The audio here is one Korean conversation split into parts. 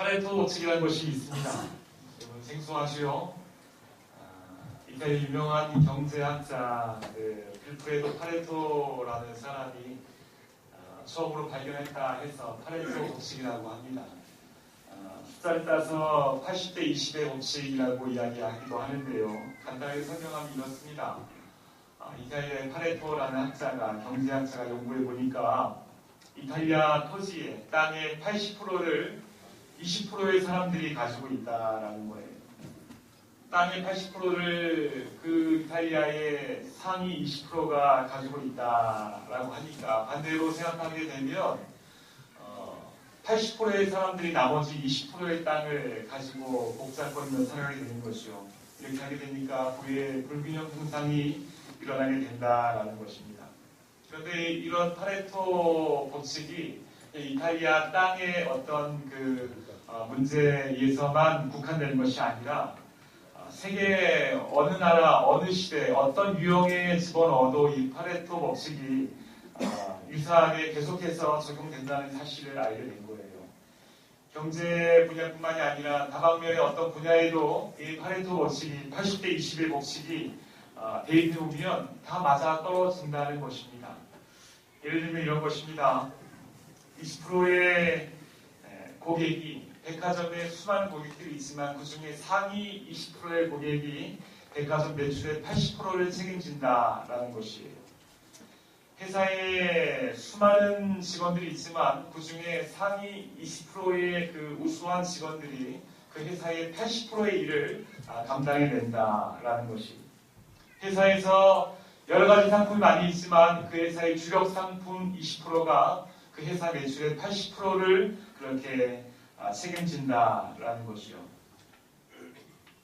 파레토 법칙이라는 것이 있습니다. 여러분 생소하지요? 이탈리아 유명한 경제학자 빌프레도 파레토라는 사람이 처음으로 발견했다 해서 파레토 법칙이라고 합니다. 숫자를 따서 80대 20의 법칙이라고 이야기하기도 하는데요. 간단하게 설명하면 이렇습니다. 이탈리아의 파레토라는 학자가 경제학자가 연구해 보니까 이탈리아 토지의 땅의 80%를 20%의 사람들이 가지고 있다라는 거예요. 땅의 80%를 그 이탈리아의 상위 20%가 가지고 있다라고 하니까 반대로 생각하게 되면 80%의 사람들이 나머지 20%의 땅을 가지고 복잡거리며 살아가게 되는 것이요. 이렇게 하게 되니까 부의 불균형 형상이 일어나게 된다라는 것입니다. 그런데 이런 파레토 법칙이 이탈리아 땅의 어떤 문제에서만 국한되는 것이 아니라 세계 어느 나라, 어느 시대, 어떤 유형에 집어넣어도 이 파레토 법칙이 유사하게 계속해서 적용된다는 사실을 알게 된 거예요. 경제 분야뿐만이 아니라 다방면의 어떤 분야에도 이 파레토 법칙이 80대 20의 법칙이 대입해 보면 다 맞아 떨어진다는 것입니다. 예를 들면 이런 것입니다. 20%의 고객이 백화점에 수많은 고객들이 있지만 그 중에 상위 20%의 고객이 백화점 매출의 80%를 책임진다라는 것이에요. 회사에 수많은 직원들이 있지만 그 중에 상위 20%의 그 우수한 직원들이 그 회사의 80%의 일을 감당해낸다라는 것이. 회사에서 여러 가지 상품이 많이 있지만 그 회사의 주력 상품 20%가 그 회사 매출의 80%를 그렇게 책임진다라는 것이요.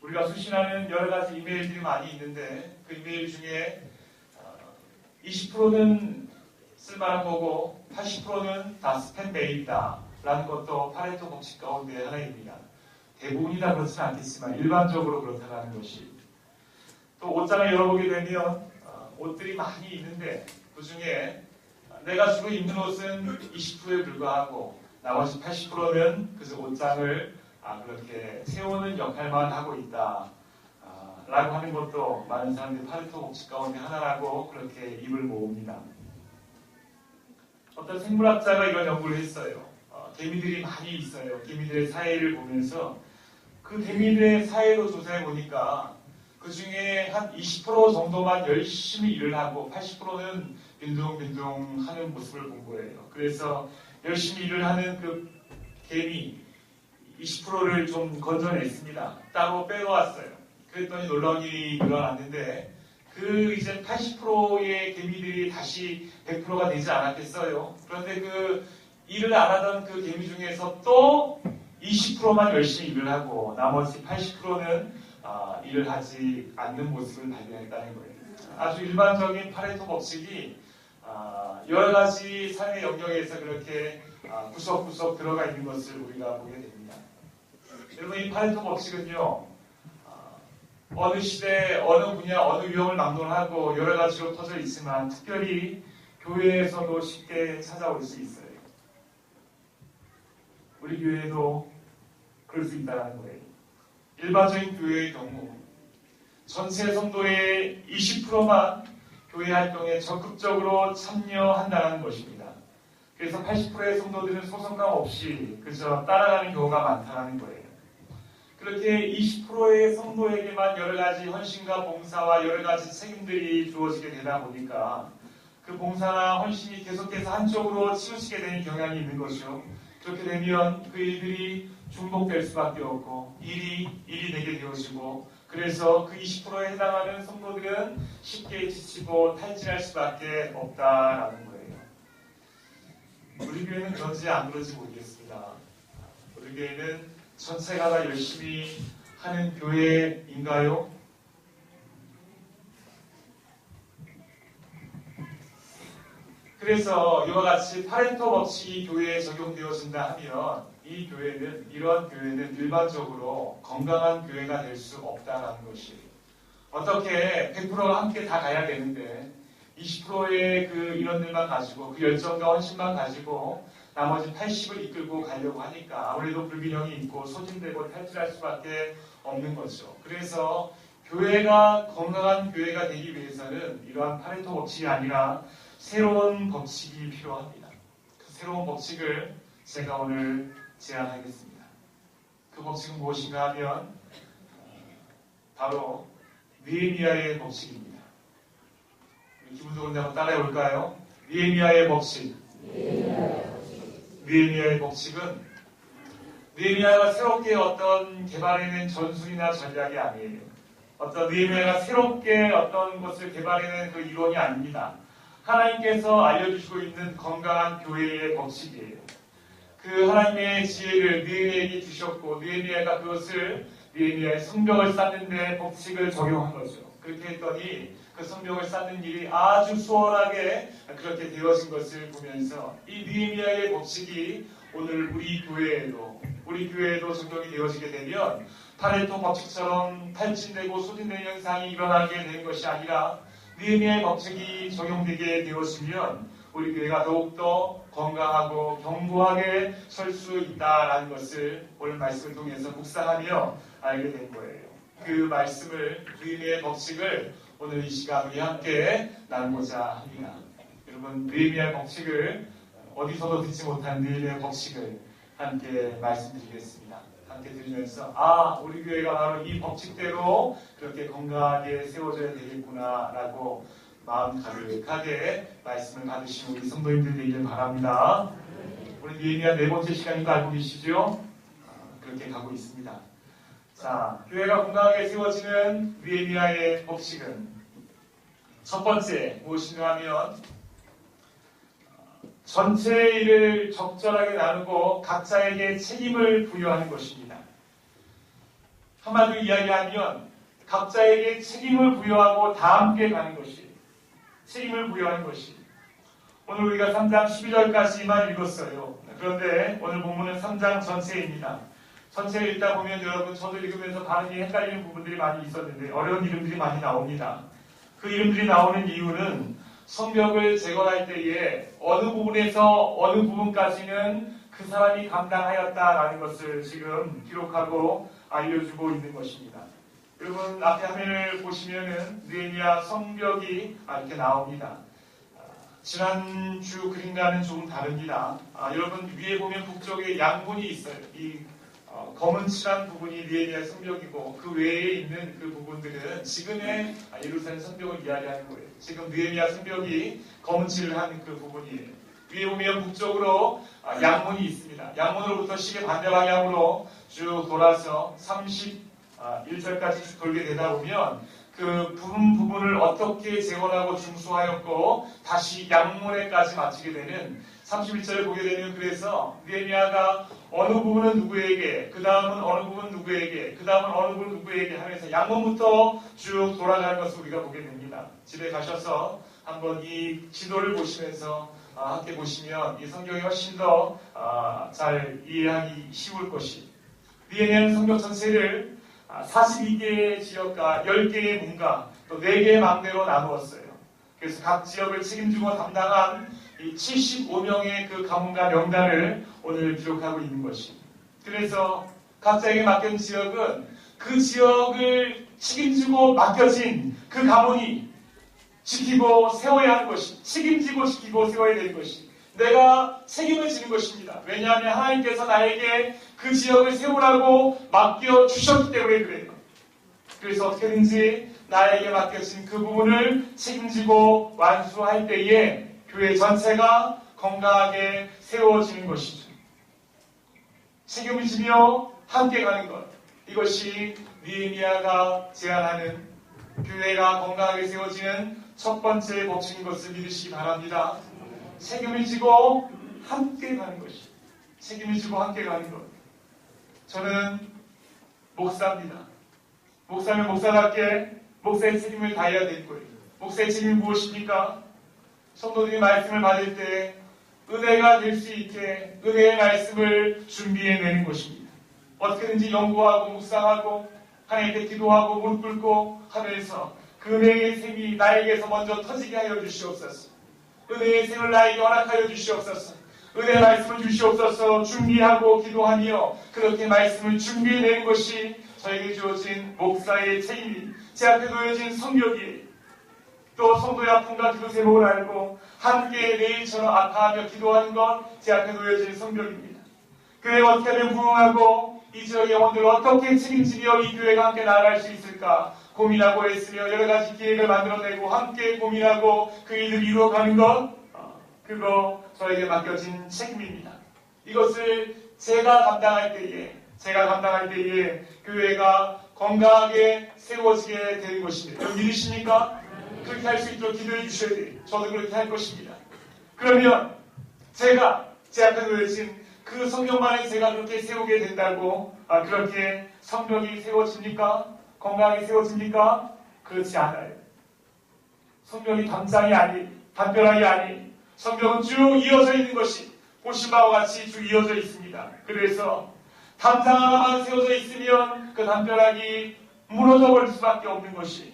우리가 수신하는 여러 가지 이메일들이 많이 있는데 그 이메일 중에 20%는 쓸만한 거고 80%는 다 스팸 메일이다 라는 것도 파레토 법칙 가운데 하나입니다. 대부분이 다 그렇지는 않겠지만 일반적으로 그렇다는 것이. 또 옷장을 열어보게 되면 옷들이 많이 있는데 그 중에 내가 주로 입는 옷은 20%에 불과하고 나머지 80%는 그저 옷장을 그렇게 세우는 역할만 하고 있다 라고 하는 것도 많은 사람들이 파레토 법칙 가운데 하나라고 그렇게 입을 모읍니다. 어떤 생물학자가 이런 연구를 했어요. 개미들이 많이 있어요. 개미들의 사회를 보면서 그 개미들의 사회로 조사해 보니까 그 중에 한 20% 정도만 열심히 일을 하고 80%는 빈둥빈둥 하는 모습을 본 거예요. 그래서 열심히 일을 하는 그 개미 20%를 좀 건져냈습니다. 따로 빼놓았어요. 그랬더니 놀라운 일이 일어났는데 그 이제 80%의 개미들이 다시 100%가 되지 않았겠어요. 그런데 그 일을 안 하던 그 개미 중에서 또 20%만 열심히 일을 하고 나머지 80%는 일을 하지 않는 모습을 발견했다는 거예요. 아주 일반적인 파레토 법칙이 여러 가지 삶의 영역에서 그렇게 구석구석 들어가 있는 것을 우리가 보게 됩니다. 여러분, 이 파레토 법칙은요, 어느 시대, 어느 분야, 어느 유형을 막론하고 여러 가지로 퍼져 있지만 특별히 교회에서도 쉽게 찾아올 수 있어요. 우리 교회도 그럴 수 있다는 거예요. 일반적인 교회의 경우 전체 성도의 20%만 교회 활동에 적극적으로 참여한다는 것입니다. 그래서 80%의 성도들은 소속감 없이 그저 따라가는 경우가 많다는 거예요. 그렇게 20%의 성도에게만 여러 가지 헌신과 봉사와 여러 가지 책임들이 주어지게 되다 보니까 그 봉사나 헌신이 계속해서 한쪽으로 치우치게 되는 경향이 있는 것이죠. 그렇게 되면 그 일들이 중복될 수밖에 없고 일이 되게 되어지고 그래서 그 20%에 해당하는 성도들은 쉽게 지치고 탈진할 수밖에 없다라는 거예요. 우리 교회는 그런지 안 그런지 모르겠습니다. 우리 교회는 전체가 다 열심히 하는 교회인가요? 그래서 이와 같이 파레토 법칙이 교회에 적용되어진다 하면 이런 교회는 일반적으로 건강한 교회가 될 수 없다는 것이에요. 어떻게 100%가 함께 다 가야 되는데 20%의 그 인원들만 가지고 그 열정과 헌신만 가지고 나머지 80을 이끌고 가려고 하니까 아무래도 불균형이 있고 소진되고 탈출할 수밖에 없는 거죠. 그래서 교회가 건강한 교회가 되기 위해서는 이러한 파레토 법칙이 아니라 새로운 법칙이 필요합니다. 그 새로운 법칙을 제가 오늘 제안하겠습니다. 그 법칙은 무엇인가 하면 바로 느헤미야의 법칙입니다. 기분좋은데 한번 따라해 볼까요? 느헤미야의 법칙. 느헤미야의 법칙은 느헤미야가 새롭게 어떤 개발해낸 전술이나 전략이 아니에요. 어떤 느헤미야가 새롭게 어떤 것을 개발해낸 그 이론이 아닙니다. 하나님께서 알려주시고 있는 건강한 교회의 법칙이에요. 그 하나님의 지혜를 느헤미야에게 주셨고 느헤미야가 그것을 느헤미야의 성벽을 쌓는 데 법칙을 적용한 거죠. 그렇게 했더니 그 성벽을 쌓는 일이 아주 수월하게 그렇게 되어진 것을 보면서 이 느헤미야의 법칙이 오늘 우리 교회에도 적용이 되어지게 되면 파레토 법칙처럼 탈진되고 소진되는 현상이 일어나게 되는 것이 아니라 느헤미야의 법칙이 적용되게 되었으면 우리 교회가 더욱더 건강하고 견고하게 설 수 있다라는 것을 오늘 말씀을 통해서 묵상하며 알게 된 거예요. 그 말씀을, 느헤미야의 법칙을 오늘 이 시간 우리 함께 나누고자 합니다. 여러분, 느헤미야의 법칙을 어디서도 듣지 못한 느헤미야의 법칙을 함께 말씀드리겠습니다. 함께 들으면서 우리 교회가 바로 이 법칙대로 그렇게 건강하게 세워져야 되겠구나라고 마음 가득하게 말씀을 받으시는 우리 성도님들 되기를 바랍니다. 우리 느헤미야 네 번째 시간인 거 알고 계시죠? 그렇게 가고 있습니다. 자, 교회가 건강하게 세워지는 느헤미야의 법칙은 첫 번째 무엇인가 하면 전체의 일을 적절하게 나누고 각자에게 책임을 부여하는 것입니다. 한마디로 이야기하면 각자에게 책임을 부여하고 다 함께 가는 것이 책임을 부여하는 것이 오늘 우리가 3장 12절까지만 읽었어요. 그런데 오늘 본문은 3장 전체입니다. 전체를 읽다 보면 여러분 저도 읽으면서 발음이 헷갈리는 부분들이 많이 있었는데 어려운 이름들이 많이 나옵니다. 그 이름들이 나오는 이유는 성벽을 재건할 때에 어느 부분에서 어느 부분까지는 그 사람이 감당하였다라는 것을 지금 기록하고 알려주고 있는 것입니다. 여러분 앞에 화면을 보시면은 느헤미야 성벽이 이렇게 나옵니다. 지난주 그림과는 조금 다릅니다. 여러분 위에 보면 북쪽에 양문이 있어요. 이 검은 칠한 부분이 느헤미야 성벽이고 그 외에 있는 그 부분들은 지금의 예루살렘 성벽을 이야기하는 거예요. 지금 느헤미야 성벽이 검은 칠을 한 그 부분이에요. 위에 보면 북쪽으로 양문이 있습니다. 양문으로부터 시계 반대 방향으로 쭉 돌아서 31절까지 쭉 돌게 되다 보면 그 부분을 어떻게 재건하고 중수하였고 다시 양문에까지 마치게 되는 31절을 보게 되면 그래서 느헤미야가 어느 부분은 누구에게, 그 다음은 어느 부분 누구에게, 그 다음은 어느 부분 누구에게 하면서 양문부터 쭉 돌아가는 것을 우리가 보게 됩니다. 집에 가셔서 한번 이 지도를 보시면서 함께 보시면 이 성경이 훨씬 더 잘 이해하기 쉬울 것이 느헤미야는 성벽 전체를 42개의 지역과 10개의 문과 또 4개의 망대로 나누었어요. 그래서 각 지역을 책임지고 담당한 이 75명의 그 가문과 명단을 오늘 기록하고 있는 것입니다. 그래서 각자에게 맡긴 지역은 그 지역을 책임지고 맡겨진 그 가문이 지키고 세워야 하는 것이 책임지고 지키고 세워야 되는 것이 내가 책임을 지는 것입니다. 왜냐하면 하나님께서 나에게 그 지역을 세우라고 맡겨주셨기 때문에 그래요. 그래서 어떻게든지 나에게 맡겨진 그 부분을 책임지고 완수할 때에 교회 전체가 건강하게 세워지는 것이죠. 책임을 지며 함께 가는 것. 이것이 느헤미야가 제안하는 교회가 건강하게 세워지는 첫 번째 법칙인 것을 믿으시기 바랍니다. 책임을 지고 함께 가는 것이. 책임을 지고 함께 가는 것. 저는 목사입니다. 목사면 목사답게 목사의 책임을 다해야 될 거예요. 목사의 책임이 무엇입니까? 성도들이 말씀을 받을 때 은혜가 될 수 있게 은혜의 말씀을 준비해내는 것입니다. 어떻게든지 연구하고 묵상하고 하나님께 기도하고 무릎 꿇고 하면서 그 은혜의 샘이 나에게서 먼저 터지게 하여 주시옵소서. 은혜의 샘을 나에게 허락하여 주시옵소서. 은혜 말씀을 주시옵소서. 준비하고 기도하며 그렇게 말씀을 준비해내는 것이 저에게 주어진 목사의 책임이, 제 앞에 놓여진 성격이, 또 성도의 아픔과 기도 제목을 알고 함께 내일처럼 아파하며 기도하는 것, 제 앞에 놓여진 성격입니다. 교회가 어떻게 하면 부흥하고 이 지역의 영혼들을 어떻게 책임지며 이 교회가 함께 나아갈 수 있을까 고민하고 했으며 여러 가지 기획을 만들어내고 함께 고민하고 그 일을 이루어가는 것, 그거 저에게 맡겨진 책임입니다. 이것을 제가 감당할 때에 교회가 건강하게 세워지게 되는 것입니다. 여러분 믿으십니까? 그렇게 할 수 있도록 기도해 주셔야 돼요. 저도 그렇게 할 것입니다. 그러면 제가 제 앞에 놓여진 그 성경만에 제가 그렇게 세우게 된다고 그렇게 성벽이 세워집니까? 건강하게 세워집니까? 그렇지 않아요. 성벽이 담장이 아니, 담벼락이 아니, 성벽은 쭉 이어져 있는 것이 보신 바와 같이 쭉 이어져 있습니다. 그래서 담장 하나만 세워져 있으면 그 담벼락이 무너져 버릴 수밖에 없는 것이,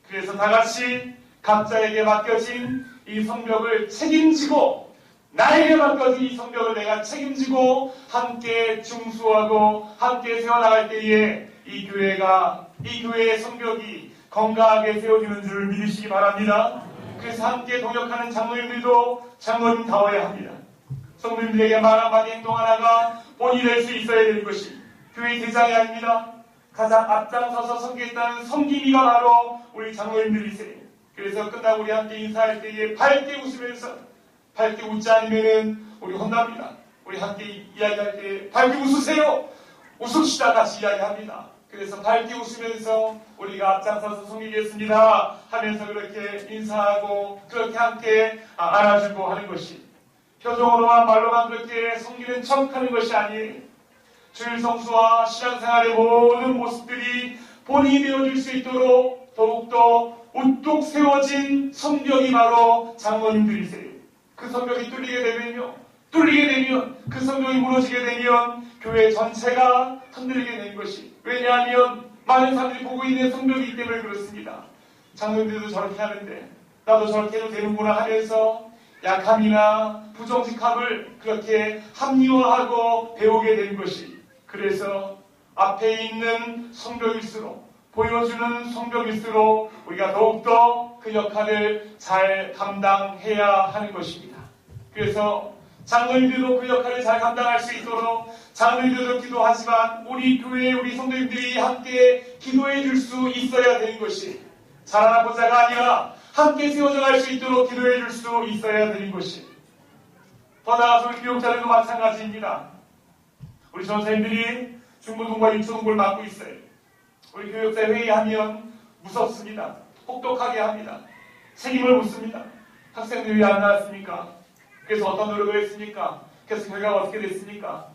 그래서 다같이 각자에게 맡겨진 이 성벽을 책임지고, 나에게 맡겨진 이 성벽을 내가 책임지고 함께 중수하고 함께 세워나갈 때에 이 교회의 성벽이 건강하게 세워지는 줄 믿으시기 바랍니다. 그래서 함께 동역하는 장로님들도 장로님다워야 합니다. 성도님들에게 말 한마디 행동 하나가 본이 될 수 있어야 되는 것이 교회의 대장이 아닙니다. 가장 앞장서서 섬기겠다는 섬김이가 바로 우리 장로님들이세요. 그래서 끝나고 우리 함께 인사할 때에 밝게 웃으면서, 밝게 웃지 않으면 우리 혼납니다. 우리 함께 이야기할 때 밝게 웃으세요. 웃읍시다 같이 이야기합니다. 그래서 밝게 웃으면서 우리가 앞장서서 섬기겠습니다 하면서 그렇게 인사하고 그렇게 함께 안아주고 하는 것이, 표정으로만 말로만 그렇게 섬기는 척하는 것이 아니에요. 주일 성수와 신앙생활의 모든 모습들이 본인이 되어줄 수 있도록 더욱더 우뚝 세워진 성벽이 바로 장로님들이세요. 그 성벽이 뚫리게 되면 그 성벽이 무너지게 되면 교회 전체가 흔들리게 되는 것이, 왜냐하면 많은 사람들이 보고 있는 성벽이기 때문에 그렇습니다. 장로님들도 저렇게 하는데 나도 저렇게 해도 되는구나 하면서 약함이나 부정직함을 그렇게 합리화하고 배우게 되는 것이, 그래서 앞에 있는 성벽일수록, 보여주는 성벽일수록 우리가 더욱더 그 역할을 잘 감당해야 하는 것입니다. 그래서 장로님들도 그 역할을 잘 감당할 수 있도록 장로님들도 기도하지만 우리 교회 우리 성도님들이 함께 기도해 줄 수 있어야 되는 것이, 잘하나 보자가 아니라 함께 세워져 갈 수 있도록 기도해 줄 수 있어야 되는 것이, 더 나아가서 우리 교육자들도 마찬가지입니다. 우리 전사님들이 중고등부와 유초등부를 맡고 있어요. 우리 교육자 회의하면 무섭습니다. 혹독하게 합니다. 책임을 묻습니다. 학생들이 왜 안 나왔습니까? 그래서 어떤 노력을 했습니까? 그래서 결과가 어떻게 됐습니까?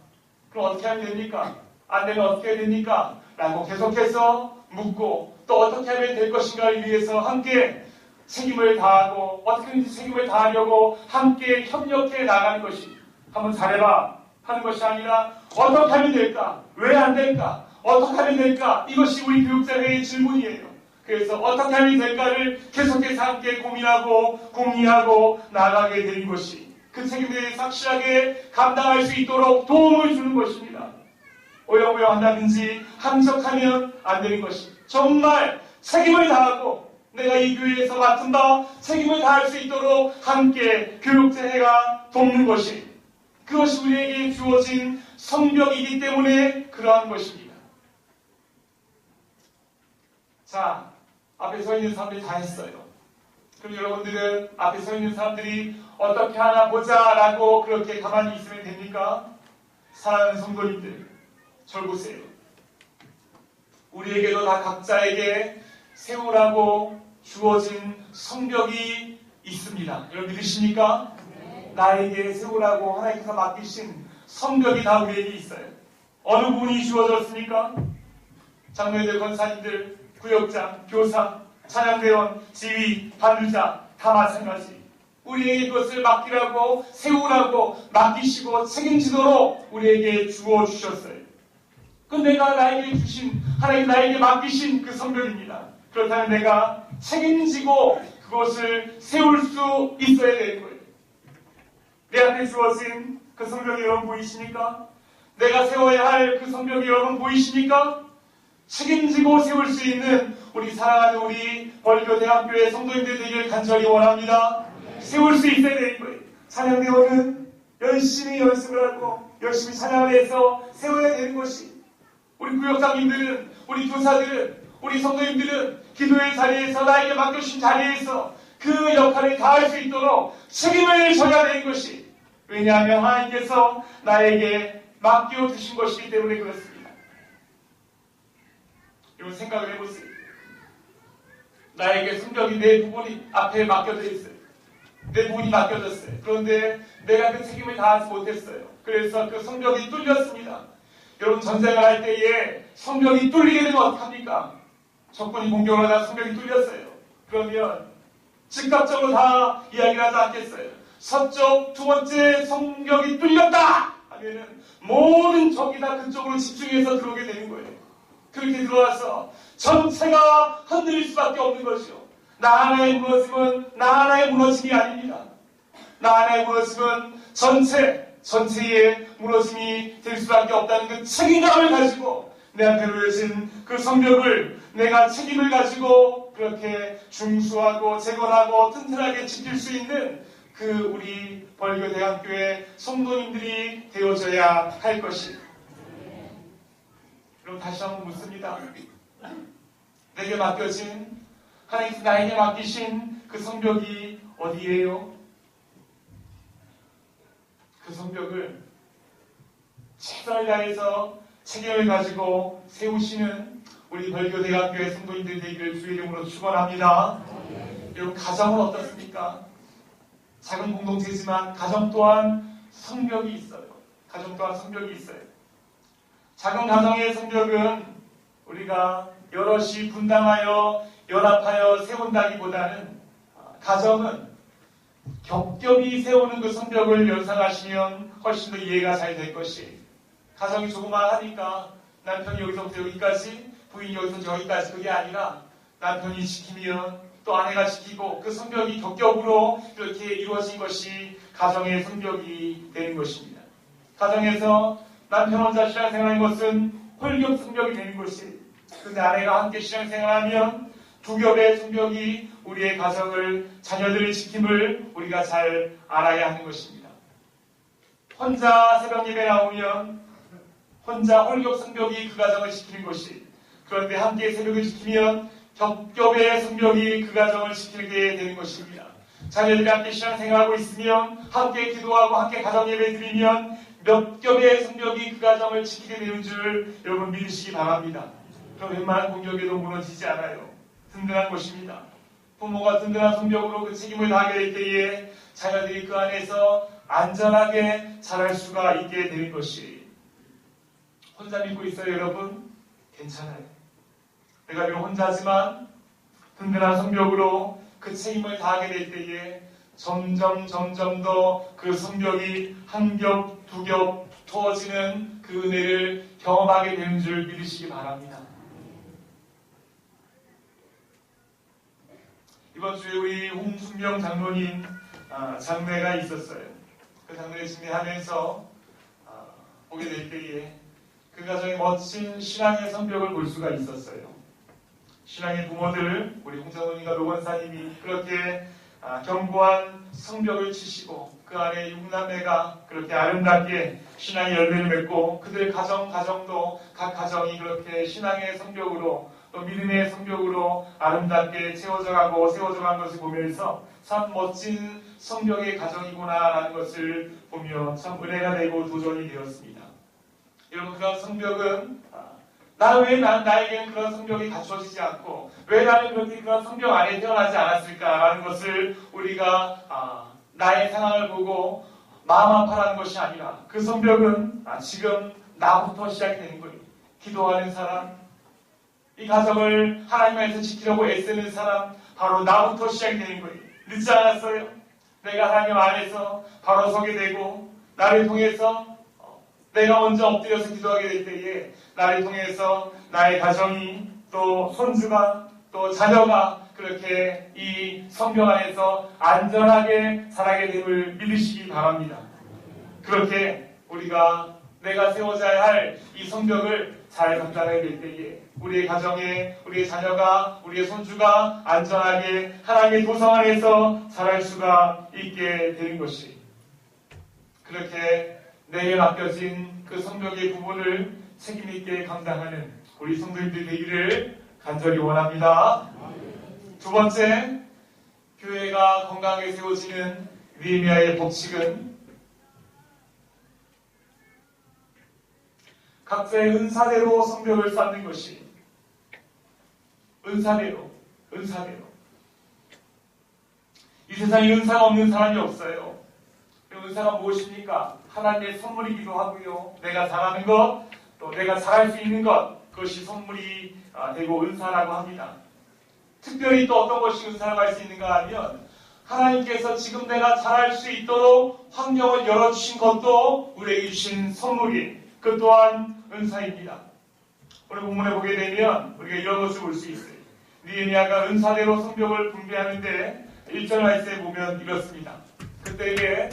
그럼 어떻게 하면 됩니까? 안 되면 어떻게 해야 됩니까? 라고 계속해서 묻고, 또 어떻게 하면 될 것인가를 위해서 함께 책임을 다하고 어떻게든지 책임을 다하려고 함께 협력해 나가는 것이, 한번 잘해봐 하는 것이 아니라 어떻게 하면 될까? 왜 안 될까? 어떻게 하면 될까? 이것이 우리 교육자회의 질문이에요. 그래서 어떻게 하면 될까를 계속해서 함께 고민하고 궁리하고 나가게 되는 것이, 그 책임을 확실하게 감당할 수 있도록 도움을 주는 것입니다. 오영부영 한다든지 함석하면 안 되는 것이, 정말 책임을 다하고 내가 이 교회에서 맡은 바 책임을 다할 수 있도록 함께 교육자회가 돕는 것이, 그것이 우리에게 주어진 성벽이기 때문에 그러한 것입니다. 자, 앞에 서 있는 사람들이 다 했어요. 그럼 여러분들은 앞에 서 있는 사람들이 어떻게 하나 보자라고 그렇게 가만히 있으면 됩니까? 사랑하는 성도님들, 절 보세요. 우리에게도 다 각자에게 세우라고 주어진 성벽이 있습니다. 여러분 믿으십니까? 나에게 세우라고 하나님께서 맡기신 성벽이 다 우리에게 있어요. 어느 부분이 주어졌습니까? 장로님들, 권사님들, 구역장, 교사, 찬양대원, 지휘, 반주자 다 마찬가지. 우리에게 그것을 맡기라고, 세우라고 맡기시고 책임지도록 우리에게 주어주셨어요. 그 내가 나에게 주신, 하나님 나에게 맡기신 그 성벽입니다. 그렇다면 내가 책임지고 그것을 세울 수 있어야 되는 거예요. 내 앞에 주어진 그 성벽이 여러분 보이십니까? 내가 세워야 할 그 성벽이 여러분 보이십니까? 책임지고 세울 수 있는 우리 사랑하는 우리 벌교대학교의 성도님들 되기를 간절히 원합니다. 세울 수 있어야 되는 거예요. 찬양대원은 열심히 연습을 하고 열심히 찬양을 해서 세워야 되는 것이, 우리 구역장님들은, 우리 교사들은, 우리 성도님들은 기도의 자리에서 나에게 맡겨주신 자리에서 그 역할을 다할 수 있도록 책임을 져야 되는 것이, 왜냐하면 하나님께서 나에게 맡겨주신 것이기 때문에 그렇습니다. 여러분 생각을 해보세요. 나에게 성벽이 내 부분이 앞에 맡겨져 있어요. 내 부분이 맡겨졌어요. 그런데 내가 그 책임을 다하지 못했어요. 그래서 그 성벽이 뚫렸습니다. 여러분 전쟁을 할 때에 성벽이 뚫리게 되면 어떡합니까? 적군이 공격을 하다 성벽이 뚫렸어요. 그러면 즉각적으로 다 이야기를 하지 않겠어요? 서쪽 두 번째 성벽이 뚫렸다 하면은 모든 적이 다 그쪽으로 집중해서 들어오게 되는 거예요. 그렇게 들어와서 전체가 흔들릴 수밖에 없는 것이요. 나 하나의 무너짐은 나 하나의 무너짐이 아닙니다. 나 하나의 무너짐은 전체의 무너짐이 될 수밖에 없다는 그 책임감을 가지고 내 앞에 놓여진 그 성벽을 내가 책임을 가지고 그렇게 중수하고 재건하고 튼튼하게 지킬 수 있는 그 우리 벌교대학교의 성도님들이 되어져야 할 것입니다. 그럼 다시 한번 묻습니다. 내게 맡겨진, 하나님께서 나에게 맡기신 그 성벽이 어디예요? 그 성벽을 최선을 다해서 책임을 가지고 세우시는 우리 벌교대학교의 성도님들 되기를 주의 이름으로 축원합니다. 여러분 가정은 어떻습니까? 작은 공동체지만 가정 또한 성벽이 있어요. 가정 또한 성벽이 있어요. 작은 가정의 성벽은 우리가 여럿이 분당하여 연합하여 세운다기보다는 가정은 겹겹이 세우는 그 성벽을 연상하시면 훨씬 더 이해가 잘 될 것이, 가정이 조그마하니까 남편이 여기서부터 여기까지, 부인이 여기서부터 여기까지, 그게 아니라 남편이 지키면 또 아내가 지키고 그 성벽이 겹겹으로 이렇게 이루어진 것이 가정의 성벽이 되는 것입니다. 가정에서 남편 혼자 신앙생활하는 것은 홀겹 성벽이 되는 것이, 그런데 아내가 함께 신앙생활하면 두 겹의 성벽이 우리의 가정을, 자녀들의 지킴을 우리가 잘 알아야 하는 것입니다. 혼자 새벽 예배 나오면 혼자 홀겹 성벽이 그 가정을 지키는 것이, 그런데 함께 새벽을 지키면 겹겹의 성벽이 그 가정을 지키게 되는 것입니다. 자녀들이 함께 신앙생활하고 있으면 함께 기도하고 함께 가정 예배 드리면 몇 겹의 성벽이 그 가정을 지키게 되는 줄 여러분 믿으시기 바랍니다. 그럼 웬만한 공격에도 무너지지 않아요. 든든한 것입니다. 부모가 든든한 성벽으로 그 책임을 다하게 될 때에 자녀들이 그 안에서 안전하게 자랄 수가 있게 되는 것이, 혼자 믿고 있어요 여러분? 괜찮아요. 내가 비록 혼자지만 든든한 성벽으로 그 책임을 다하게 될 때에 점점 더 그 성벽이 한 겹, 두 겹 두터워지는 그 은혜를 경험하게 되는 줄 믿으시기 바랍니다. 이번 주에 우리 홍순명 장로님 장례가 있었어요. 그 장례를 진행하면서 보게 될 때에 그 가정의 멋진 신앙의 성벽을 볼 수가 있었어요. 신앙의 부모들, 우리 홍장로님과 노건사님이 그렇게 견고한 성벽을 치시고 그 안에 육남매가 그렇게 아름답게 신앙의 열매를 맺고 그들의 가정도 각 가정이 그렇게 신앙의 성벽으로 또 믿음의 성벽으로 아름답게 세워져 간 것을 보면서 참 멋진 성벽의 가정이구나라는 것을 보며 참 은혜가 되고 도전이 되었습니다. 여러분 그런 성벽은 나에게는 그런 성벽이 갖춰지지 않고 왜 나는 그렇게 그런 성벽 안에 태어나지 않았을까라는 것을 우리가 나의 상황을 보고 마음 아파하는 것이 아니라 그 성벽은 지금 나부터 시작이 되는 거예요. 기도하는 사람, 이 가정을 하나님 안에서 지키려고 애쓰는 사람, 바로 나부터 시작이 되는 거예요. 늦지 않았어요. 내가 하나님 안에서 바로 서게 되고 나를 통해서 내가 먼저 엎드려서 기도하게 될 때에 나를 통해서 나의 가정이 또 손주가 또 자녀가 그렇게 이 성벽 안에서 안전하게 자라게 됨을 믿으시기 바랍니다. 그렇게 우리가 내가 세워져야 할 이 성벽을 잘 감당해야 될 때에 우리의 가정에 우리의 자녀가 우리의 손주가 안전하게 하나님의 도성 안에서 자랄 수가 있게 되는 것이, 그렇게 내게 맡겨진 그 성벽의 부분을 책임있게 감당하는 우리 성도님들 되기를 간절히 원합니다. 두 번째, 교회가 건강하게 세워지는 느헤미야의 법칙은 각자의 은사대로 성벽을 쌓는 것이, 은사대로. 이 세상에 은사가 없는 사람이 없어요. 은사가 무엇입니까? 하나님의 선물이기도 하고요. 내가 잘하는 것, 또 내가 잘할 수 있는 것, 그것이 선물이 되고 은사라고 합니다. 특별히 또 어떤 것이 은사라고 할 수 있는가 하면, 하나님께서 지금 내가 잘할 수 있도록 환경을 열어주신 것도 우리에게 주신 선물이, 그 또한 은사입니다. 오늘 본문에 보게 되면 우리가 이런 것을 볼 수 있어요. 느헤미야가 은사대로 성벽을 붕괴하는데 1절 말씀에 보면 이렇습니다. 그때에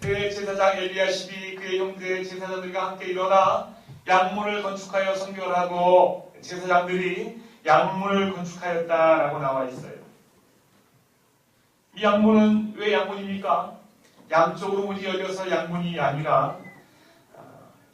대제사장 엘리야십이 그의 형제 제사장들과 함께 일어나 양문을 건축하여 성벽을 하고, 제사장들이 양문을 건축하였다라고 나와 있어요. 이 양문은 왜 양문입니까? 양쪽으로 문이 열려서 양문이 아니라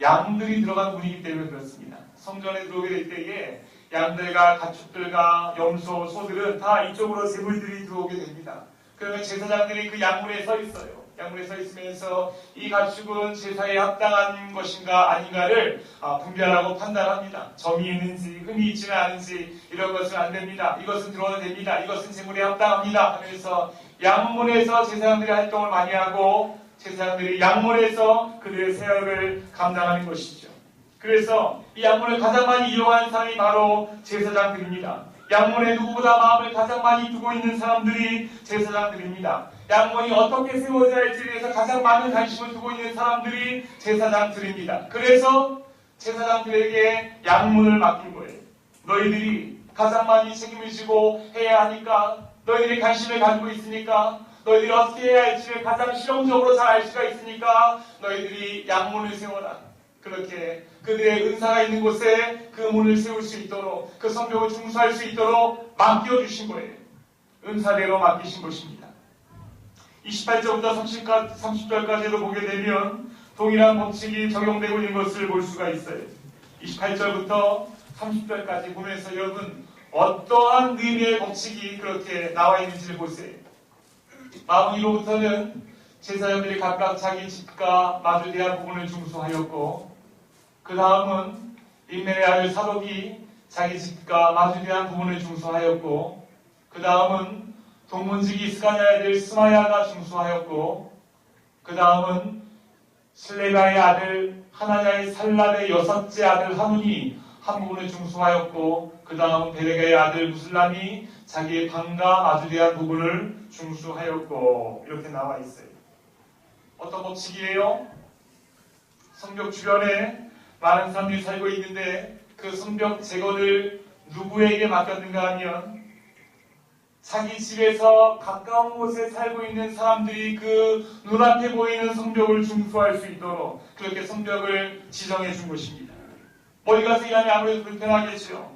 양들이 들어간 문이기 때문에 그렇습니다. 성전에 들어오게 될 때에 양들과 가축들과 염소, 소들은 다 이쪽으로 제물들이 들어오게 됩니다. 그러면 제사장들이 그 양문에 서 있어요. 양문에 서 있으면서 이 가축은 제사에 합당한 것인가 아닌가를 분별하고 판단합니다. 점이 있는지 흠이 있지는 않은지 이런 것은 안 됩니다. 이것은 들어도 됩니다. 이것은 제물에 합당합니다 하면서 양문에서 제사장들이 활동을 많이 하고, 제사장들이 양문에서 그들의 사역을 감당하는 것이죠. 그래서 이 양문을 가장 많이 이용하는 사람이 바로 제사장들입니다. 양문에 누구보다 마음을 가장 많이 두고 있는 사람들이 제사장들입니다. 양문이 어떻게 세워져야 할지에 대해서 가장 많은 관심을 두고 있는 사람들이 제사장들입니다. 그래서 제사장들에게 양문을 맡긴 거예요. 너희들이 가장 많이 책임을 지고 해야 하니까, 너희들이 관심을 가지고 있으니까, 너희들이 어떻게 해야 할지를 가장 실용적으로 잘 알 수가 있으니까 너희들이 양문을 세워라. 그렇게 그들의 은사가 있는 곳에 그 문을 세울 수 있도록, 그 성벽을 중수할 수 있도록 맡겨주신 거예요. 은사대로 맡기신 것입니다. 28절부터 30절까지도 보게 되면 동일한 법칙이 적용되고 있는 것을 볼 수가 있어요. 28절부터 30절까지 보면서 여러분 어떠한 의미의 법칙이 그렇게 나와 있는지를 보세요. 마무리로부터는 제사장들이 각각 자기 집과 마주대한 부분을 중수하였고, 그 다음은 임멜의 아들 사독이 자기 집과 마주대한 부분을 중수하였고, 그 다음은 동문지기 스가랴의 아들 스마야가 중수하였고, 그 다음은 슬레가의 아들 하나냐의 살람의 여섯째 아들 하문이 한 부분을 중수하였고, 그 다음 베레가의 아들 무슬람이 자기의 방과 마주대한 부분을 중수하였고, 이렇게 나와 있어요. 어떤 법칙이에요? 성벽 주변에 많은 사람들이 살고 있는데 그 성벽 제거를 누구에게 맡겼는가 하면 자기 집에서 가까운 곳에 살고 있는 사람들이 그 눈앞에 보이는 성벽을 중수할 수 있도록 그렇게 성벽을 지정해 준 것입니다. 멀리 가서 일하면 아무래도 불편하겠죠.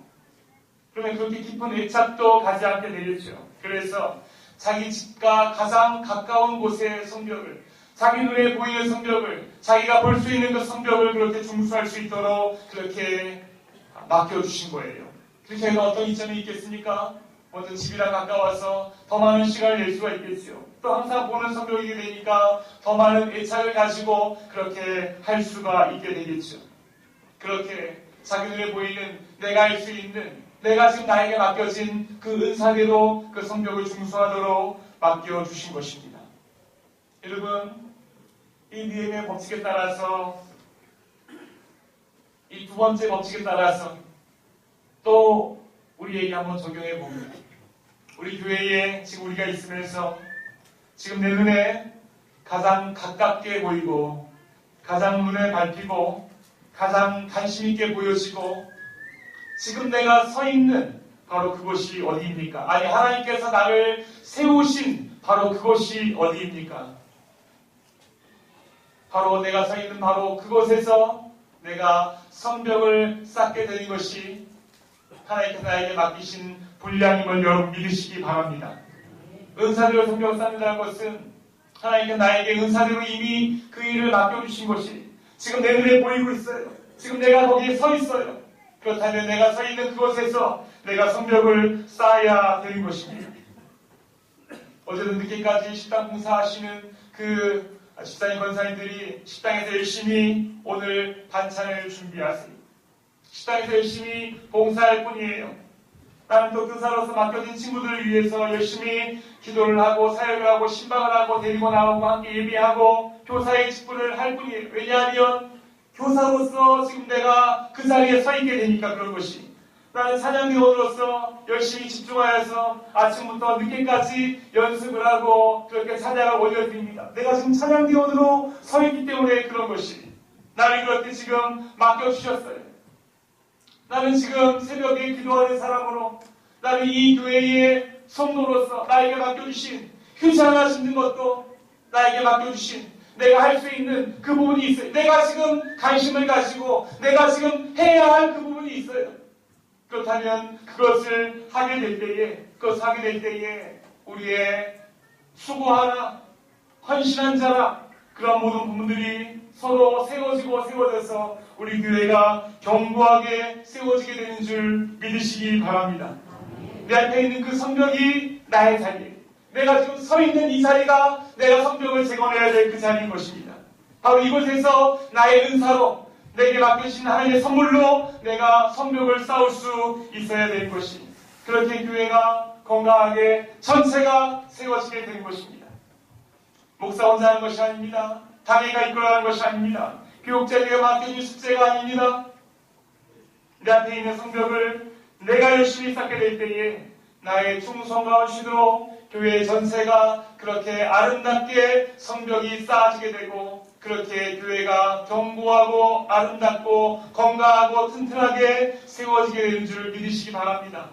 그러면 그렇게 깊은 애착도 가지 않게 되겠죠. 그래서 자기 집과 가장 가까운 곳의 성벽을, 자기 눈에 보이는 성벽을, 자기가 볼 수 있는 그 성벽을 그렇게 중수할 수 있도록 그렇게 맡겨주신 거예요. 그렇게 하면 어떤 이점이 있겠습니까? 먼저 집이랑 가까워서 더 많은 시간을 낼 수가 있겠죠. 또 항상 보는 성벽이게 되니까 더 많은 애착을 가지고 그렇게 할 수가 있게 되겠죠. 그렇게 자기 눈에 보이는 내가 할 수 있는, 내가 지금 나에게 맡겨진 그 은사대로 그 성벽을 중수하도록 맡겨주신 것입니다. 여러분, 이 느헤미야의 법칙에 따라서, 이 두 번째 법칙에 따라서 또 우리에게 한번 적용해 봅니다. 우리 교회에 지금 우리가 있으면서 지금 내 눈에 가장 가깝게 보이고 가장 눈에 밟히고 가장 관심 있게 보여지고 지금 내가 서 있는 바로 그곳이 어디입니까? 아니, 하나님께서 나를 세우신 바로 그곳이 어디입니까? 바로 내가 서 있는 바로 그곳에서 내가 성벽을 쌓게 되는 것이 하나님께서 나에게 맡기신 분량임을 여러분 믿으시기 바랍니다. 은사대로 성벽을 쌓는다는 것은 하나님께서 나에게 은사대로 이미 그 일을 맡겨주신 것이 지금 내 눈에 보이고 있어요. 지금 내가 거기에 서 있어요. 그렇다면 내가 서 있는 그곳에서 내가 성벽을 쌓아야 되는 것입니다. 어제도 늦게까지 식당 봉사하시는 그 집사님 권사님들이 식당에서 열심히 오늘 반찬을 준비하세요. 식당에서 열심히 봉사할 뿐이에요. 나는 또 교사로서 맡겨진 친구들을 위해서 열심히 기도를 하고 사역을 하고 신방을 하고 데리고 나오고 함께 예배하고 교사의 직분을 할 뿐이에요. 왜냐하면 교사로서 지금 내가 그 자리에 서 있게 되니까 그런 것이. 나는 찬양대원으로서 열심히 집중하여서 아침부터 늦게까지 연습을 하고 그렇게 찬양을 올려드립니다. 내가 지금 찬양대원으로 서 있기 때문에 그런 것이. 나를 그렇게 지금 맡겨주셨어요. 나는 지금 새벽에 기도하는 사람으로 나는 이 교회의 성도로서 나에게 맡겨주신 휴지 하나 짓는 것도 나에게 맡겨주신 내가 할 수 있는 그 부분이 있어요. 내가 지금 관심을 가지고 내가 지금 해야 할 그 부분이 있어요. 그렇다면 그것을 하게 될 때에 우리의 수고하나 헌신한 자라 그런 모든 부분들이 서로 세워져서 우리 교회가 견고하게 세워지게 되는 줄 믿으시기 바랍니다. 내 앞에 있는 그 성벽이 나의 자리예요. 내가 지금 서 있는 이 자리가 내가 성벽을 재건해야 될 그 자리인 것입니다. 바로 이곳에서 나의 은사로 내게 맡겨주신 하나님의 선물로 내가 성벽을 쌓을 수 있어야 될 것입니다. 그렇게 교회가 건강하게 전체가 세워지게 되는 것입니다. 목사 혼자 하는 것이 아닙니다. 당회가 이끌어가는 것이 아닙니다. 교육자에게 맡겨준 숙제가 아닙니다. 내 앞에 있는 성벽을 내가 열심히 쌓게 될 때에 나의 충성과 헌신으로 교회 전체가 그렇게 아름답게 성벽이 쌓아지게 되고 그렇게 교회가 견고하고 아름답고 건강하고 튼튼하게 세워지게 되는 줄 믿으시기 바랍니다.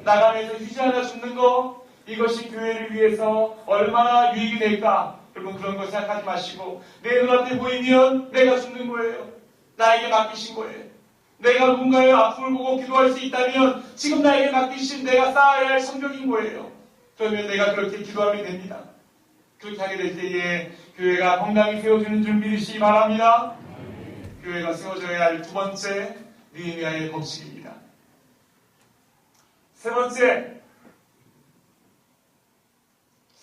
나가면서 휴지 하나 줍는 거 이것이 교회를 위해서 얼마나 유익이 될까? 여러분 그런 거 생각하지 마시고 내 눈앞에 보이면 내가 줍는 거예요. 나에게 맡기신 거예요. 내가 누군가의 아픔을 보고 기도할 수 있다면 지금 나에게 맡기신 내가 쌓아야 할 성벽인 거예요. 그러면 내가 그렇게 기도하면 됩니다. 그렇게 하게 될 때에 교회가 건강히 세워지는 줄 믿으시기 바랍니다. 교회가 세워져야 할 두 번째 느헤미야의 법칙입니다. 세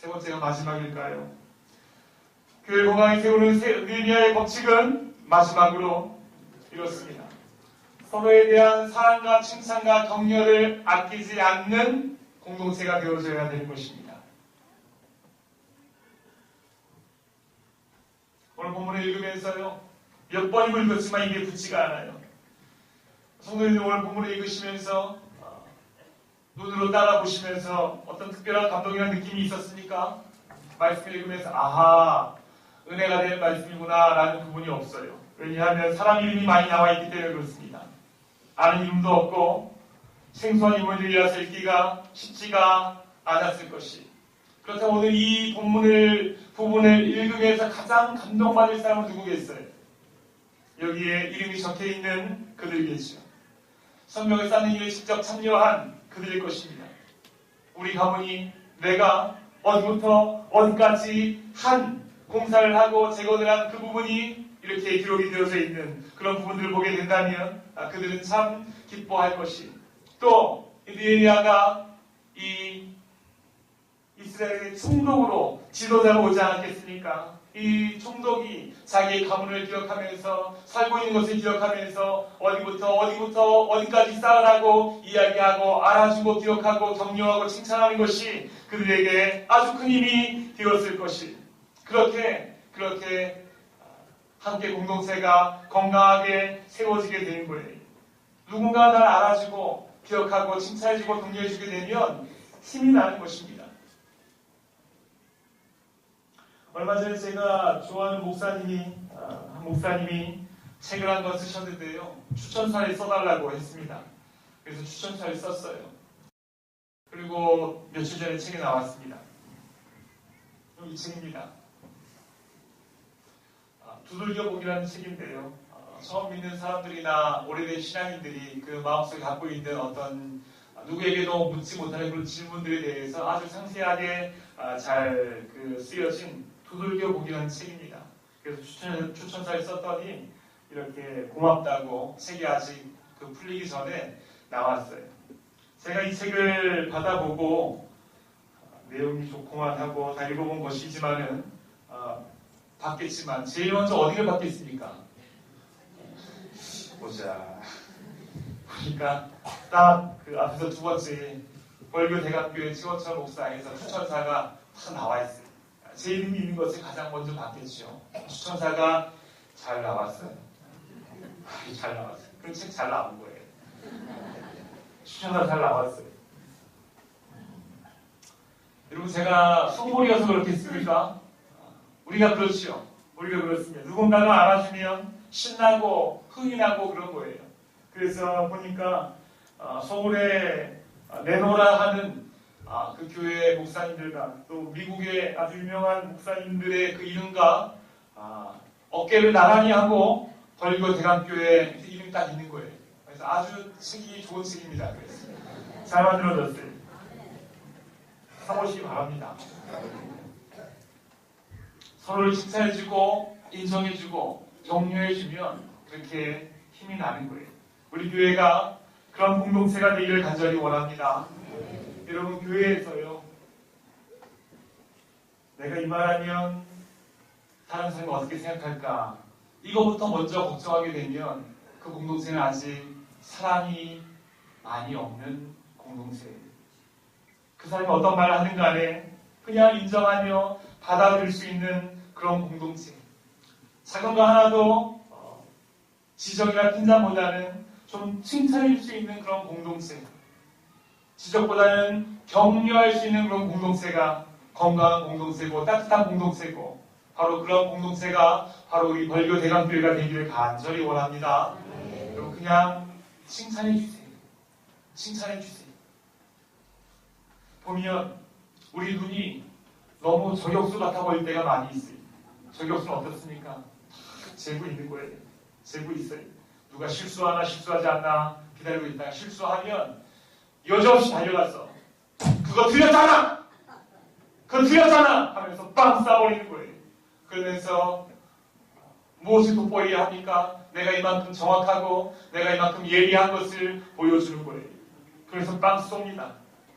번째가 마지막일까요? 교회 건강히 세우는 느헤미야의 법칙은 마지막으로 이렇습니다. 서로에 대한 사랑과 칭찬과 격려를 아끼지 않는 공동체가 되어져야 되는 것입니다. 오늘 본문을 읽으면서요. 몇 번 읽었지만 입에 붙지가 않아요. 성도님들 오늘 본문을 읽으시면서 눈으로 따라보시면서 어떤 특별한 감동이나 느낌이 있었습니까? 말씀을 읽으면서 아하 은혜가 될 말씀이구나 라는 부분이 없어요. 왜냐하면 사람 이름이 많이 나와 있기 때문에 그렇습니다. 아는 이름도 없고 생소한 인물들이라서 읽기가 쉽지가 않았을 것이. 그렇다면 오늘 이 부분을 읽으면서 가장 감동받을 사람은 누구겠어요? 여기에 이름이 적혀있는 그들이겠죠. 성경을 쌓는 일에 직접 참여한 그들일 것입니다. 우리 가문이 내가 어디부터 어디까지 한 공사를 하고 재건을 한 그 부분이 이렇게 기록이 되어져 있는 그런 부분들을 보게 된다면 그들은 참 기뻐할 것이. 또 느헤미야가 이 이스라엘의 총독으로 지도자가 오지 않았겠습니까? 이 총독이 자기의 가문을 기억하면서 살고 있는 것을 기억하면서 어디부터 어디까지 쌓으라고 이야기하고 알아주고 기억하고 격려하고 칭찬하는 것이 그들에게 아주 큰 힘이 되었을 것이. 그렇게 함께 공동체가 건강하게 세워지게 되는 거예요. 누군가 날 알아주고 기억하고 칭찬해주고 격려해주게 되면 힘이 나는 것입니다. 얼마 전에 제가 좋아하는 한 목사님이 책을 한 권 쓰셨는데요. 추천사를 써달라고 했습니다. 그래서 추천사를 썼어요. 그리고 며칠 전에 책이 나왔습니다. 이 책입니다. 두들겨보기라는 책인데요. 처음 믿는 사람들이나 오래된 신앙인들이 그 마음속에 갖고 있는 어떤 누구에게도 묻지 못하는 그런 질문들에 대해서 아주 상세하게 잘 쓰여진 두들겨보기라는 책입니다. 그래서 추천사를 썼더니 이렇게 고맙다고 책이 아직 풀리기 전에 나왔어요. 제가 이 책을 받아보고 내용이 좋고만 하고 다 읽어본 것이지만은 받겠지만 제일 먼저 어디를 받겠습니까? 보자. 보니까 딱 그 앞에서 두 번째 벌교 대감교회 최원철 목사에서 추천사가 다 나와 있어요. 제 이름이 있는 것을 가장 먼저 받겠죠. 추천사가 잘 나왔어요. 잘 나왔어요. 그럼 책 잘 나온 거예요. 추천사 잘 나왔어요. 여러분 제가 속물이어서 그렇겠습니까? 우리가 그렇죠. 우리가 그렇습니다. 누군가가 알아주면 신나고 흥이 나고 그런 거예요. 그래서 보니까 서울에 내노라 하는 그 교회 목사님들과 또 미국의 아주 유명한 목사님들의 그 이름과 어깨를 나란히 하고 벌교 대감교회 이름이 딱 있는 거예요. 그래서 아주 책이 좋은 책입니다. 그래서 잘 만들어졌어요. 사보시기 바랍니다. 서로를 칭찬해주고 인정해주고 격려해주면 그렇게 힘이 나는 거예요. 우리 교회가 그런 공동체가 되기를 간절히 원합니다. 여러분 교회에서요. 내가 이 말하면 다른 사람이 어떻게 생각할까? 이거부터 먼저 걱정하게 되면 그 공동체는 아직 사랑이 많이 없는 공동체예요. 그 사람이 어떤 말을 하든 간에 그냥 인정하며 받아들일 수 있는 그런 공동체. 작은 거 하나도 지적이나 핀잔보다는 좀 칭찬해 줄 수 있는 그런 공동체. 지적보다는 격려할 수 있는 그런 공동체가 건강한 공동체고 따뜻한 공동체고 바로 그런 공동체가 바로 우리 벌교 대감교회가 되기를 간절히 원합니다. 그럼 그냥 칭찬해 주세요. 칭찬해 주세요. 보면 우리 눈이 너무 저격수 같아 보일 때가 많이 있어요. 저격수는 어떻습니까? 재고 있는 거예요. 재고 있어요. 누가 실수하나 실수하지 않나 기다리고 있다가 실수하면 여지없이 달려가서 그거 틀렸잖아! 그거 틀렸잖아! 하면서 빵 쏴버리는 거예요. 그러면서 무엇을 돋보이게 합니까? 내가 이만큼 정확하고 내가 이만큼 예리한 것을 보여주는 거예요. 그래서 빵 쏩니다.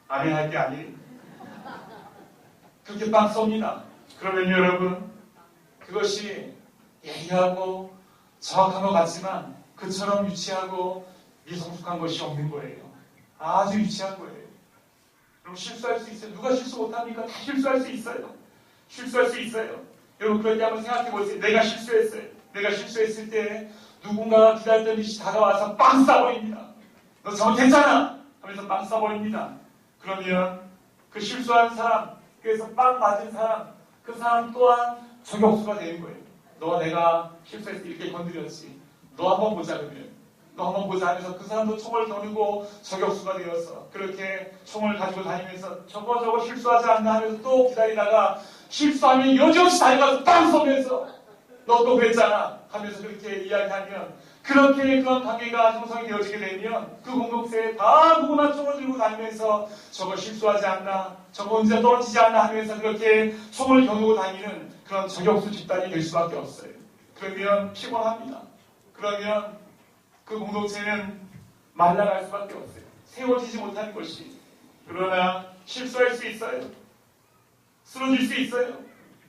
안 해야 할 게 아니에요. 그렇게 빵 쏩니다. 그러면 여러분 그것이 예리하고 정확한 것 같지만 그처럼 유치하고 미성숙한 것이 없는 거예요. 아주 유치한 거예요. 그럼 실수할 수 있어요. 누가 실수 못합니까? 다 실수할 수 있어요. 실수할 수 있어요. 여러분 그럴 때 한번 생각해 보세요. 내가 실수했어요. 내가 실수했을 때 누군가가 기다렸던 듯이 다가와서 빵 쏴버립니다. 너 잘못했잖아! 하면서 빵 쏴버립니다. 그러면 그 실수한 사람, 그래서 빵 맞은 사람, 그 사람 또한 저격수가 되는 거예요. 너 내가 실수했을 때 이렇게 건드렸지. 너 한번 보자 그러면. 너 한번 보자 하면서 그 사람도 총을 겨누고 저격수가 되어서 그렇게 총을 가지고 다니면서 저거 실수하지 않나 하면서 또 기다리다가 실수하면 여지없이 달려가서 빵 쏘면서 너 또 그랬잖아 하면서 그렇게 이야기하면 그렇게 그런 관계가 형성이 되어지게 되면 그 공동체에 다 누구나 총을 들고 다니면서 저거 실수하지 않나 저거 언제 떨어지지 않나 하면서 그렇게 총을 겨누고 다니는 그런 저격수 집단이 될 수밖에 없어요. 그러면 피곤합니다. 그러면 그 공동체는 말라갈 수밖에 없어요. 세워지지 못하는 것이. 그러나 실수할 수 있어요. 쓰러질 수 있어요.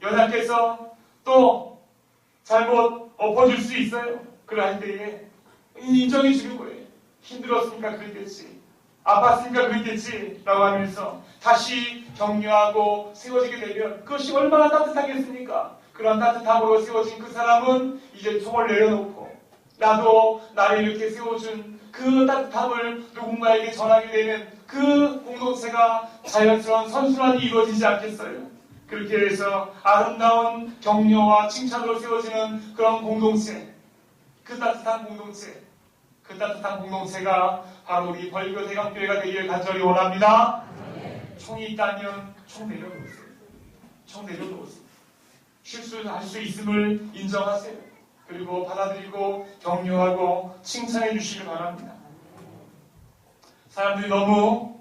연약해서 또 잘못 엎어질 수 있어요. 그럴 때에 인정해 주는 거예요. 힘들었으니까 그랬겠지. 아팠으니까 그랬겠지. 라고 하면서 다시 격려하고 세워지게 되면 그것이 얼마나 따뜻하겠습니까? 그런 따뜻함으로 세워진 그 사람은 이제 총을 내려놓고 나도 나를 이렇게 세워준 그 따뜻함을 누군가에게 전하게 되는 그 공동체가 자연스러운 선순환이 이루어지지 않겠어요? 그렇게 해서 아름다운 격려와 칭찬으로 세워지는 그런 공동체, 그 따뜻한 공동체가 바로 우리 벌교 대감교회가 되기를 간절히 원합니다. 총이 있다면 총 내려놓으세요. 총 내려놓으세요. 실수할 수 있음을 인정하세요. 그리고 받아들이고 격려하고 칭찬해 주시길 바랍니다. 사람들이 너무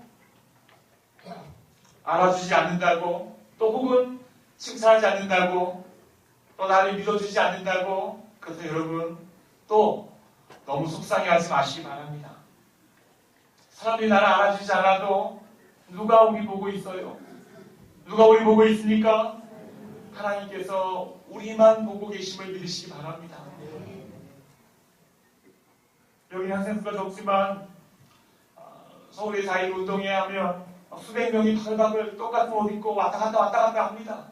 알아주지 않는다고, 또 혹은 칭찬하지 않는다고, 또 나를 믿어주지 않는다고, 그래서 여러분 또 너무 속상해하지 마시기 바랍니다. 사람들이 나를 알아주지 않아도 누가 우리 보고 있어요? 누가 우리 보고 있습니까? 하나님께서 우리만 보고 계심을 믿으시기 바랍니다. 여기 학생 수가 적지만 서울의 자유운동회 하면 수백 명이 바글바글 똑같은 옷 입고 왔다 갔다 합니다.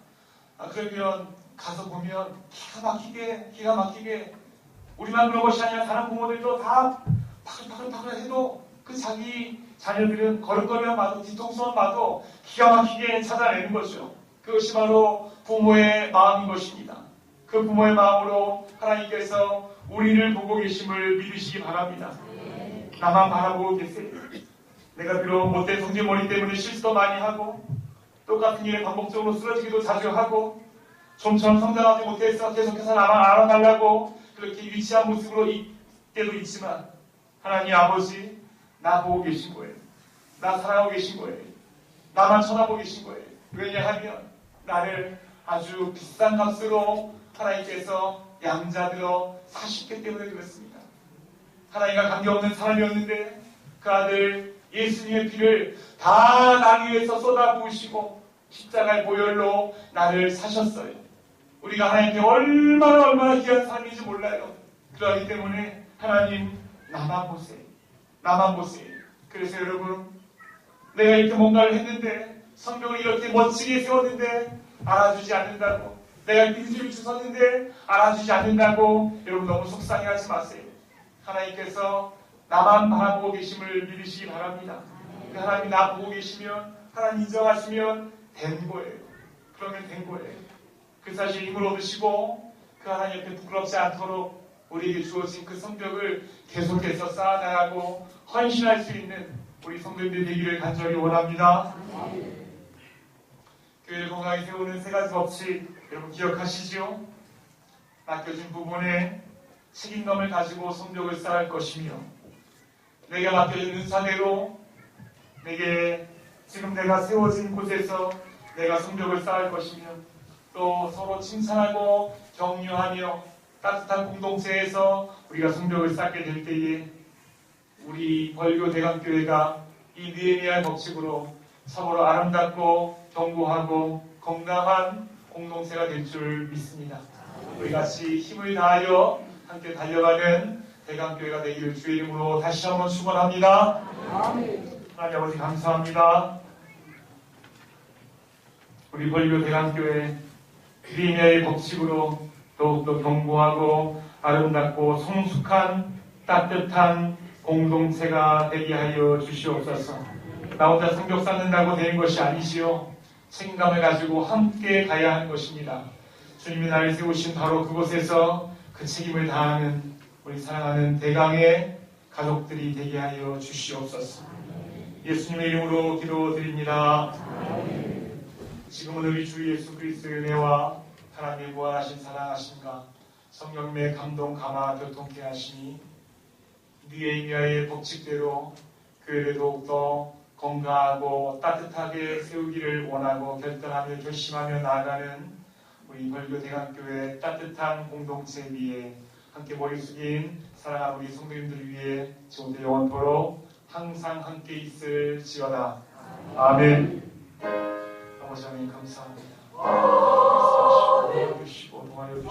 그러면 가서 보면 기가 막히게 우리만 그런 것이 아니라 다른 부모들도 다 바글바글 해도 그 자기 자녀들은 걸음걸이만 봐도 뒤통수만 봐도 기가 막히게 찾아내는 거죠. 그것이 바로 부모의 마음인 것입니다. 그 부모의 마음으로 하나님께서 우리를 보고 계심을 믿으시기 바랍니다. 나만 바라보고 계세요. 내가 비록 못된 성질머리 때문에 실수도 많이 하고 똑같은 일에 반복적으로 쓰러지기도 자주 하고 좀처럼 성장하지 못해서 계속해서 나만 알아달라고 그렇게 유치한 모습으로 때도 있지만 하나님 아버지 나 보고 계신 거예요. 나 사랑하고 계신 거예요. 나만 쳐다보고 계신 거예요. 왜냐하면 나를 아주 비싼 값으로 하나님께서 양자들어 사셨기 때문에 그렇습니다. 하나님과 관계없는 사람이었는데 그 아들 예수님의 피를 다 나 위해서 쏟아부으시고 십자가의 보혈로 나를 사셨어요. 우리가 하나님께 얼마나 귀한 사람인지 몰라요. 그러기 때문에 하나님 나만 보세요. 나만 보세요. 그래서 여러분 내가 이렇게 뭔가를 했는데 성경을 이렇게 멋지게 세웠는데 알아주지 않는다고, 내가 민주를 주셨는데 알아주지 않는다고 여러분 너무 속상해하지 마세요. 하나님께서 나만 바라보고 계심을 믿으시기 바랍니다. 하나님이 나 보고 계시면 하나님 인정하시면 된 거예요. 그러면 된 거예요. 그 사실 힘을 얻으시고 그 하나님 옆에 부끄럽지 않도록 우리에게 주어진 그 성벽을 계속해서 쌓아나가고 헌신할 수 있는 우리 성도님들 되기를 간절히 원합니다. 교회를 건강히 세우는 세 가지 법칙 여러분 기억하시죠? 맡겨진 부분에 책임감을 가지고 성벽을 쌓을 것이며 내게 맡겨진 은사대로 내게 지금 내가 세워진 곳에서 내가 성벽을 쌓을 것이며 또 서로 칭찬하고 격려하며 따뜻한 공동체에서 우리가 성벽을 쌓게 될 때에 우리 벌교 대강교회가 이 느헤미야의 법칙으로 서로 아름답고 견고하고 건강한 공동체가 될 줄 믿습니다. 우리 같이 힘을 다하여 함께 달려가는 대강교회가 되기를 주의 이름으로 다시 한번 축원합니다. 하나님 아버지 감사합니다. 우리 벌교 대강교회 느헤미야의 법칙으로 더욱더 견고하고 아름답고 성숙한 따뜻한 공동체가 되게 하여 주시옵소서. 나 혼자 성벽 쌓는다고 되는 것이 아니지요. 책임감을 가지고 함께 가야 하는 것입니다. 주님이 나를 세우신 바로 그곳에서 그 책임을 다하는 우리 사랑하는 대강의 가족들이 되게 하여 주시옵소서. 예수님의 이름으로 기도드립니다. 지금은 우리 주 예수 그리스도의 은혜와 하나님의 무한하신 사랑하심과 성령님의 감동 감화 교통케 하시니 느헤미야의 법칙대로 교회를 더욱더 건강하고 따뜻하게 세우기를 원하고 결단하며 결심하며 나아가는 우리 벌교 대강교회 따뜻한 공동체 위에 함께 머리 숙인 사랑하는 우리 성도님들 위해 지금부터 영원토록 항상 함께 있을지어다. 아멘. 아버지 하나님 감사합니다. 말씀하시고 도와주시고 동하여 주시고